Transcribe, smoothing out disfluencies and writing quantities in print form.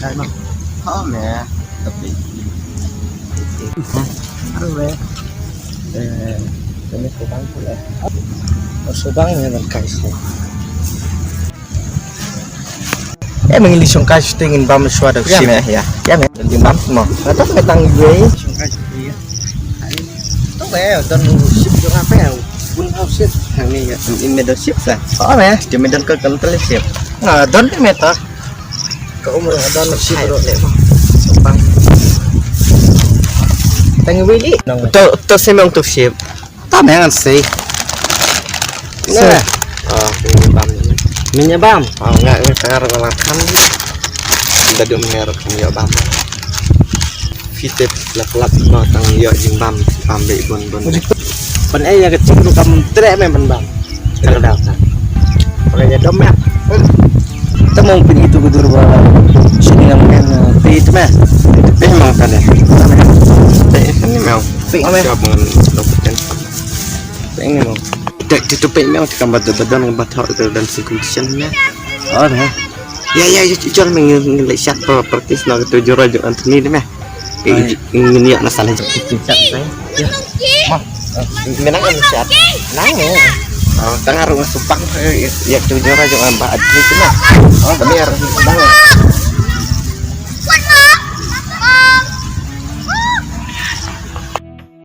Cái mà Có mẹ tập đi. ăn về cái này cố gắng thôi ở số băng này là cái số em mình lisong cái tingin ba mà xóa được Ya ship mẹ ya. ya mẹ Yung bam mo. nó tất phải tăng ghế lisong cái gì tốt mẹ tân ship cho apa ya pun house Hàng này in middle ship sa. có mẹ Di middle ko kan tali ship. don cái mẹ ta cậu mà don ship rồi đấy mà số băng tăng ghế đi To semang to ship. ta mẹ ăn gì nè Yung bam ni. minyak bam Nga sekarang ngelakan. Tidak dia merek yung bam. Fitip lap-lap no tang yo yung bam be bon. phần ấy là cái chim của cầm tre mẹ phần bam kalau dah makanya domek kita mau pergi itu ke Durba sini namanya itu mah Memang kan ya. Ini memang. Siapa dengan lopetan. ini mau Itu memang dikambat badan ngebatal itu dan circulationnya. oh nih Ya jual mengelisiat praktis nak tujuh rajuk Anthony ni mah. Ini ya masalah cincang saya ya mah. Menang elisiat. nang ya Tengah rumah supang ya tujuh rajuk Mbak Adri tu mah. Tapi harus banget.